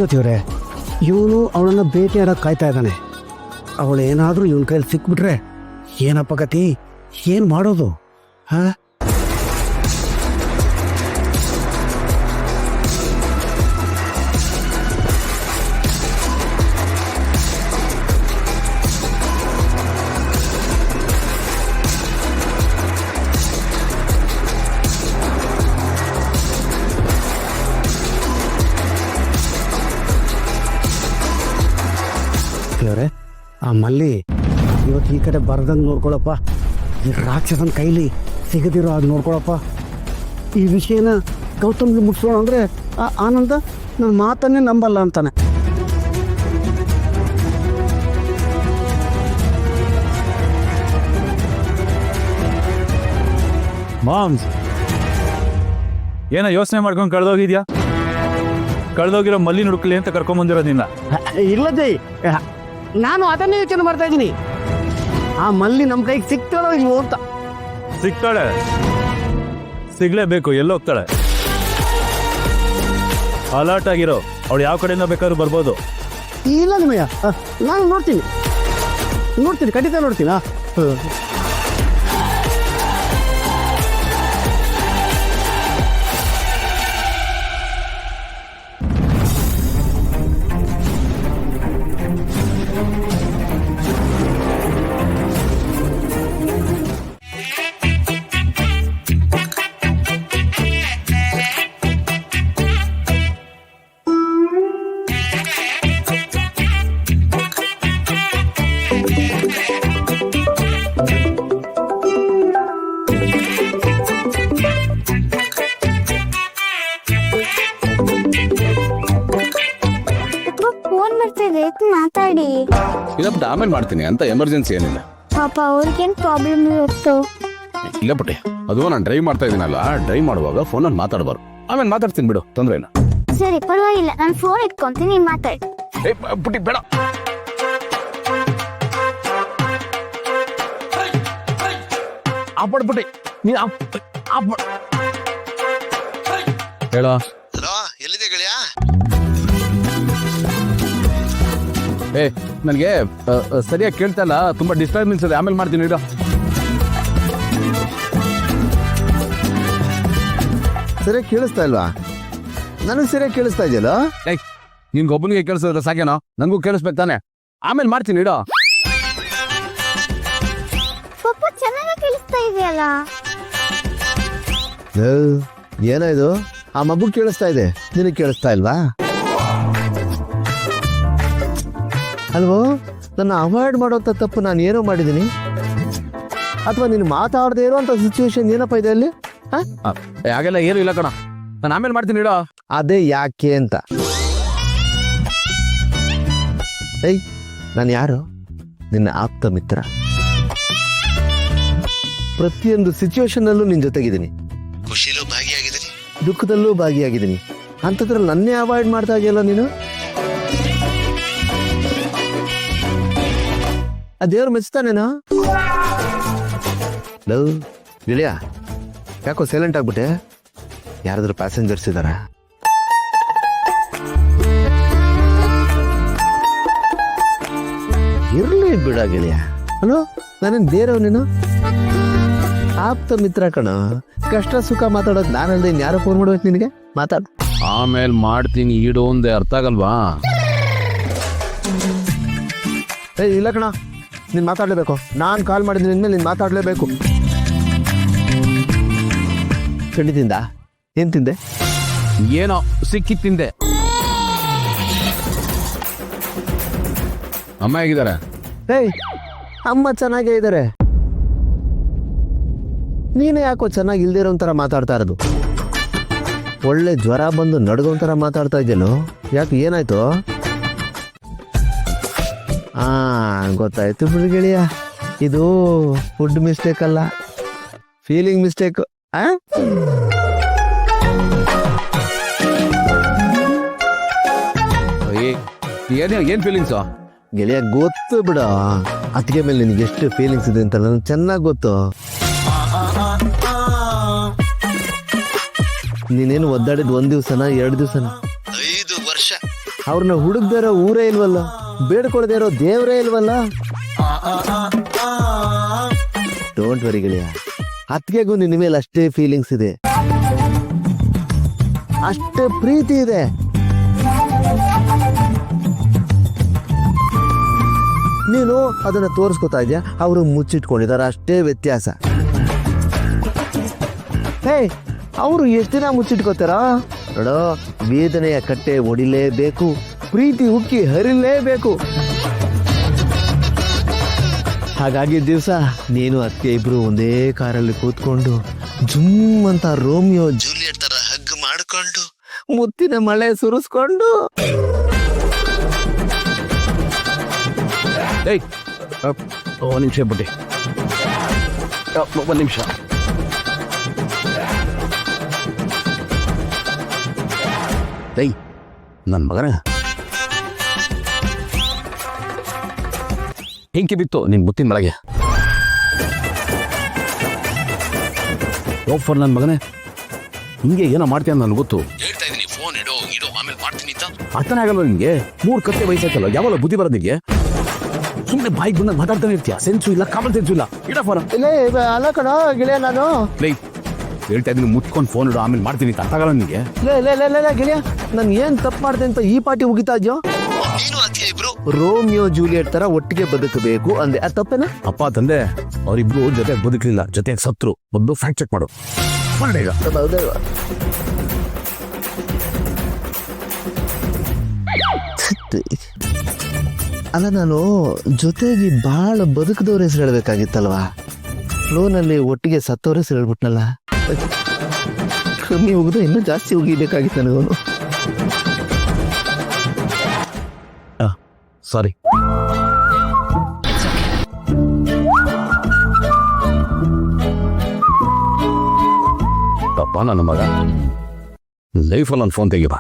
ನಿಂತ್ಕೋತೀವ್ರೆ. ಇವನು ಅವಳನ್ನು ಭೇಟಿಯಾಡೋಕೆ ಕಾಯ್ತಾ ಇದ್ದಾನೆ. ಅವಳು ಏನಾದರೂ ಇವನ ಕೈಯಲ್ಲಿ ಸಿಕ್ಬಿಟ್ರೆ ಏನಪ್ಪ ಗತಿ, ಏನು ಮಾಡೋದು? ಹಾ, ದೇವ್ರೆ, ಆ ಮಲ್ಲಿ ಇವತ್ತು ಈ ಕಡೆ ಬರ್ದಂಗೆ ನೋಡ್ಕೊಳಪ್ಪ. ಈ ರಾಕ್ಷಸನ ಕೈಲಿ ಸಿಗದಿರೋ ಅದು ನೋಡ್ಕೊಳಪ್ಪ. ಈ ವಿಷಯನ ಗೌತಮ್ಗೆ ಮುಟ್ಸೋಣ ಅಂದರೆ ಆ ಆನಂದ ನನ್ನ ಮಾತನ್ನೇ ನಂಬಲ್ಲ ಅಂತಾನೆ. ಮಾಮ್ಸ್, ಏನೋ ಯೋಚನೆ ಮಾಡ್ಕೊಂಡು ಕಳೆದೋಗಿದ್ಯಾ? ಕಳೆದೋಗಿರೋ ಮಲ್ಲಿ ಹುಡುಕ್ಲಿ ಅಂತ ಕರ್ಕೊಂಬಂದಿರೋದು ನಿನ್ನ. ಇಲ್ಲ ಜೈ, ನಾನು ಅದನ್ನೇ ಯೋಚನೆ ಮಾಡ್ತಾ ಇದ್ದೀನಿ. ಆ ಮಲ್ಲಿ ನಮ್ಮ ಕೈಗೆ ಸಿಗ್ತಾಳೋ ಇಲ್ವೋ ಅಂತ. ಸಿಗ್ತಾಳೆ, ಸಿಗ್ಲೇಬೇಕು. ಎಲ್ಲೋಗ್ತಾಳೆ? ಅಲರ್ಟ್ ಆಗಿರೋ. ಅವಳು ಯಾವ ಕಡೆಯಿಂದ ಬೇಕಾದ್ರೂ ಬರ್ಬೋದು. ಇಲ್ಲ ನಿಮ್ಮಯ್ಯ, ನಾನು ನೋಡ್ತೀನಿ, ಖಂಡಿತ ನೋಡ್ತೀನಿ. ಫೋನ್ ಬರ್ತಿದೆ, ಮಾತಾಡಿ. ಇದಪ್ಪ ಆಮೇಲೆ ಮಾಡ್ತೀನಿ ಅಂತ ಎಮರ್ಜೆನ್ಸಿ ಏನಿಲ್ಲ. ಪಾಪ ಅವ್ರಿಗೇನ್ ಪ್ರಾಬ್ಲಮ್ ಇರುತ್ತೋ? ಇಲ್ಲ ಪುಟ್ಟಿ, ಅದು ನಾನು ಡ್ರೈವ್ ಮಾಡ್ತಾ ಇದ್ದೀನಲ್ಲ, ಡ್ರೈವ್ ಮಾಡುವಾಗ ಫೋನಲ್ಲಿ ಮಾತಾಡಬಾರ್ದು. ಆಮೇಲೆ ಮಾತಾಡ್ತೀನಿ ಬಿಡು, ತೊಂದ್ರೆ ಇಲ್ಲ. ಸರಿ, ಪರವಾಗಿಲ್ಲ, ನಾನು ಫೋನ್ ಇಟ್ಕೊಂತೀನಿ, ನೀನ್ ಮಾತಾಡಿ. ಏ ಪುಟ್ಟಿ ಬೇಡ. ಪುಟ್ಟಿ ನೀ ಹೇಳೋ. ಹಲೋ, ಎಲ್ಲಿದೆ ಗೆಳೆಯ? ಏ ನನಗೆ ಸರಿಯಾಗಿ ಕೇಳ್ತಾ ಇಲ್ಲ, ತುಂಬಾ ಡಿಸ್ಟರ್ಬೆನ್ಸ್ ಇದೆ, ಆಮೇಲೆ ಮಾಡ್ತೀನಿ ಇಡು. ಸರಿಯಾಗಿ ಕೇಳಿಸ್ತಾ ಇಲ್ವಾ? ನನಗೆ ಸರಿಯಾಗಿ ಕೇಳಿಸ್ತಾ ಇದೆಯಲ್ಲ. ಏಯ್, ನಿನ್ಗೊಬ್ಬನಿಗೆ ಕೇಳಿಸಿದ್ರೆ ಸಾಕೇನೋ? ನನಗೂ ಕೇಳಿಸ್ಬೇಕು ತಾನೆ? ಆಮೇಲೆ ಮಾಡ್ತೀನಿ ಇಡು. ಪಾಪ ಚೆನ್ನಾಗಿ ಕೇಳಿಸ್ತಾ ಇದೆಯಲ್ಲ. ಏನಾಯ್ತು? ಆ ಮಗು ಕೇಳಿಸ್ತಾ ಇದೆ, ನಿನಗೆ ಕೇಳಿಸ್ತಾ ಇಲ್ವಾ? ಅಲ್ವೋ, ನನ್ನ ಅವಾಯ್ಡ್ ಮಾಡೋಂಥ ತಪ್ಪು ನಾನು ಏನೋ ಮಾಡಿದ್ದೀನಿ? ಅಥವಾ ನೀನು ಮಾತಾಡದೇ ಇರುವಂಥ ಸಿಚುವೇಶನ್ ಏನಪ್ಪ ಇದೆ ಅಲ್ಲಿ? ಹಾಗೆಲ್ಲ ಏನು ಇಲ್ಲ ಕಣ, ನಾನು ಆಮೇಲೆ ಮಾಡ್ತೀನಿ ಇಡು. ಅದೇ ಯಾಕೆ ಅಂತ. ಏಯ್, ನಾನು ಯಾರು? ನಿನ್ನ ಆಪ್ತ ಮಿತ್ರ. ಪ್ರತಿಯೊಂದು ಸಿಚುವೇಶನ್ನಲ್ಲೂ ನಿನ್ನ ಜೊತೆಗಿದ್ದೀನಿ, ಖುಷಿಲೂ ಭಾಗಿಯಾಗಿದ್ದೀನಿ, ದುಃಖದಲ್ಲೂ ಭಾಗಿಯಾಗಿದ್ದೀನಿ. ಅಂಥದ್ರಲ್ಲಿ ನನ್ನೇ ಅವಾಯ್ಡ್ ಮಾಡ್ತಾ ಇದೆಯಲ್ಲ ನೀನು. ಆ ದೇವ್ರು ಮೆಚ್ತಾನೇನೋ? ಲವ್ ಗೆಳೆಯ, ಯಾಕೋ ಸೈಲೆಂಟ್ ಆಗ್ಬಿಟ್ಟೆ? ಯಾರಾದ್ರೂ ಪ್ಯಾಸೆಂಜರ್ಸ್ ಇದ್ದಾರಾ? ಇರ್ಲಿ ಬಿಡ ಗೆಳೆಯ. ಹಲೋ, ನಾನೇನು ಬೇರೆವ್, ನೀನು ಆಪ್ತ ಮಿತ್ರ ಕಣ. ಕಷ್ಟ ಸುಖ ಮಾತಾಡೋದು ನಾನಲ್ದೆ ಇನ್ಯಾರೋ ಫೋನ್ ಮಾಡ್ಬೇಕು ನಿನಗೆ? ಮಾತಾಡು. ಆಮೇಲೆ ಮಾಡ್ತೀನಿ ಇಡು ಒಂದೇ, ಅರ್ಥ ಆಗಲ್ವಾ? ಏ ಇಲ್ಲ ಕಣ, ನೀನು ಮಾತಾಡಲೇಬೇಕು. ನಾನು ಕಾಲ್ ಮಾಡಿದ್ದೀನಿ ಅಂದಮೇಲೆ ನೀನು ಮಾತಾಡಲೇಬೇಕು. ಖಂಡಿತಿಂದ ಏನು ತಿಂದೆ? ಏನೋ ಸಿಕ್ಕಿ ತಿಂದೆ. ಅಮ್ಮ ಹೇಗಿದ್ದಾರೆ? ಏಯ್, ಅಮ್ಮ ಚೆನ್ನಾಗೇ ಇದ್ದಾರೆ. ನೀನೇ ಯಾಕೋ ಚೆನ್ನಾಗಿ ಇಲ್ದಿರೋ ಒಂಥರ ಮಾತಾಡ್ತಾ ಇರೋದು? ಒಳ್ಳೆ ಜ್ವರ ಬಂದು ನಡ್ಗೊಂಥರ ಮಾತಾಡ್ತಾ ಇದೆಯಲ್ಲೋ, ಯಾಕೆ ಏನಾಯ್ತು? ಗೊತ್ತಾಯ್ತು ಬಿಡು ಗೆಳೆಯ, ಇದು ಫುಡ್ ಮಿಸ್ಟೇಕ್ ಅಲ್ಲ, ಫೀಲಿಂಗ್ ಮಿಸ್ಟೇಕ್. ಏನ್ ಫೀಲಿಂಗ್ಸು ಗೆಳೆಯ? ಗೊತ್ತು ಬಿಡ, ಅದಕ್ಕೆ ಮೇಲೆ ನಿನಗೆ ಎಷ್ಟು ಫೀಲಿಂಗ್ಸ್ ಇದೆ ಅಂತ ನನಗೆ ಚೆನ್ನಾಗಿ ಗೊತ್ತು. ನೀನೇನು ಒದ್ದಾಡಿದ್ 1 ದಿವಸನ 2 ದಿವಸನ? 5 ವರ್ಷ. ಅವ್ರನ್ನ ಹುಡುಕ್ದೇ ಇರೋ ಊರೇ ಇಲ್ವಲ್ಲ, ಬೇಡ್ಕೊಳ್ದೇ ಇರೋ ದೇವರೇ ಇಲ್ವಲ್ಲ. ಡೋಂಟ್ ವರಿ ಗೆಳೆಯ, ಅತ್ತಿಗೆಗೂ ನಿನ್ನ ಮೇಲೆ ಅಷ್ಟೇ ಫೀಲಿಂಗ್ಸ್ ಇದೆ, ಅಷ್ಟೇ ಪ್ರೀತಿ ಇದೆ. ನೀನು ಅದನ್ನ ತೋರಿಸ್ಕೊತಾ ಇದ್ಯಾ, ಅವರು ಮುಚ್ಚಿಟ್ಕೊಂಡಿದ್ದಾರೆ, ಅಷ್ಟೇ ವ್ಯತ್ಯಾಸ. ಹೇ, ಅವರು ಎಷ್ಟು ದಿನ ಮುಚ್ಚಿಟ್ಕೋತಾರ ನೋಡೋ, ವೇದನೆಯ ಕಟ್ಟೆ ಒಡಿಲೇಬೇಕು, ಪ್ರೀತಿ ಉಕ್ಕಿ ಹರಿಲೇಬೇಕು. ಹಾಗಾಗಿ ದಿವಸ ನೀನು ಅತ್ತೆ ಇಬ್ರು ಒಂದೇ ಕಾರಲ್ಲಿ ಕೂತ್ಕೊಂಡು ಜುಮ್ ಅಂತ ರೋಮಿಯೋ ಜೂಲಿಯಟ್ ತರ ಹಗ್ ಮಾಡ್ಕೊಂಡು ಮುತ್ತಿನ ಮಳೆ ಸುರಿಸ್ಕೊಂಡು. ಏಯ್ ಒಂದು ನಿಮಿಷ ಬುಟ್ಟಿ, ಒಂದು ನಿಮಿಷ. ಏಯ್ ನನ್ನ ಮಗನ ಹೆಂಕಿ ಬಿತ್ತು ನಿನ್ ಮುತ್ತಿನ ಮಳೆಗೆ. ಫೋನ್ ನನ್ನ ಮಗನೇ, ಹಿಂಗೆ ಏನೋ ಮಾಡ್ತೀಯ ನನ್ಗೆ ಗೊತ್ತು. ಹೇಳ್ತಾ ಇದೀನಿ, ಫೋನ್ ಇಡೋ ಆಮೇಲೆ ಮಾಡ್ತೀನಿ ಅಂತ ಅರ್ಥನೇ ಆಗಲ್ಲ ನಿನ್ಗೆ. 3 ಕತ್ತೆ ವಯಸ್ಸಾಯ್ತಲ್ಲ, ಯಾವಾಗ ಬುದ್ಧಿ ಬರೋದು ನಿನ್ಗೆ? ಸುಮ್ಮನೆ ಬಾಯಿಗೆ ಬಂದಾಗ ಮಾತಾಡ್ತಾನೆ ಇರ್ತೀಯ, ಸೆನ್ಸು ಇಲ್ಲ, ಕಾಮನ್ ಸೆನ್ಸು ಇಲ್ಲ. ಇಡ ಫೋನ್. ಅಲ್ಲ ಕಣ ಗೆಳೆಯ, ನಾನು ಹೇಳ್ತಾ ಇದೀನಿ, ಮುಚ್ಕೊಂಡು ಫೋನ್ ಇಡೋ ಆಮೇಲೆ ಮಾಡ್ತೀನಿ ಅಂತ ಅರ್ಥ ಆಗಲ್ಲ ನಿನ್ಗೆ. ಗೆಳೆಯ, ನಾನು ಏನ್ ತಪ್ಪು ಮಾಡ್ದೆ ಅಂತ ಈ ಪಾರ್ಟಿ ಮುಗಿತಾ ಇದ್ಯೋ? ನೀನು ಅತ್ತಿಗೆ ಇಬ್ರು ರೋಮಿಯೋ ಜೂಲಿಯಟ್ ತರ ಒಟ್ಟಿಗೆ ಬದುಕಬೇಕು ಅಂದೆ, ಅದು ತಪ್ಪೇನಾ? ಅಪ್ಪ ತಂದೆ ಅವರಿಬ್ರು ಜೊತೆಗೆ ಬದುಕಲಿಲ್ಲ, ಜೊತೆಗೆ ಸತ್ರು. ಮೊದಲು ಫ್ಯಾಕ್ಟ್ ಚೆಕ್ ಮಾಡು. ಈಗ ಅಲ್ಲ, ನಾನು ಜೊತೆಗೆ ಬಾಳ ಬದುಕದವ್ರ ಹೆಸರು ಹೇಳ್ಬೇಕಾಗಿತ್ತಲ್ವಾ? ಫ್ಲೋನಲ್ಲಿ ಒಟ್ಟಿಗೆ ಸತ್ತವ್ರ ಹೆಸರು ಹೇಳ್ಬಿಟ್ನಲ್ಲ. ಕಮ್ಮಿ ಹೋಗುದು, ಇನ್ನೂ ಜಾಸ್ತಿ ಹೋಗಿಬೇಕಾಗಿತ್ತು ನನಗವನು. ಸಾರಿ. ತಪ್ಪ ನನ್ನ ಮಗ, ಲೈಫಲ್ಲಿ ನನ್ನ ಫೋನ್ ತೆಗಿಬಾ.